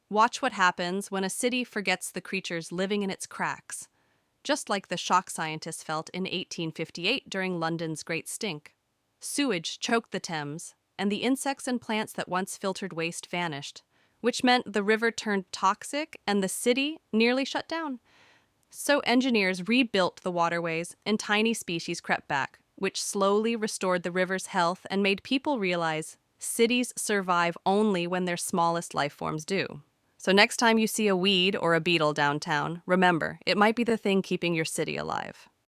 Watch what happens when a city forgets the creatures living in its cracks, just like the shock scientists felt in 1858 during London's Great Stink. Sewage choked the Thames, and the insects and plants that once filtered waste vanished, which meant the river turned toxic and the city nearly shut down. So engineers rebuilt the waterways and tiny species crept back, which slowly restored the river's health and made people realize cities survive only when their smallest life forms do. So next time you see a weed or a beetle downtown, remember, it might be the thing keeping your city alive.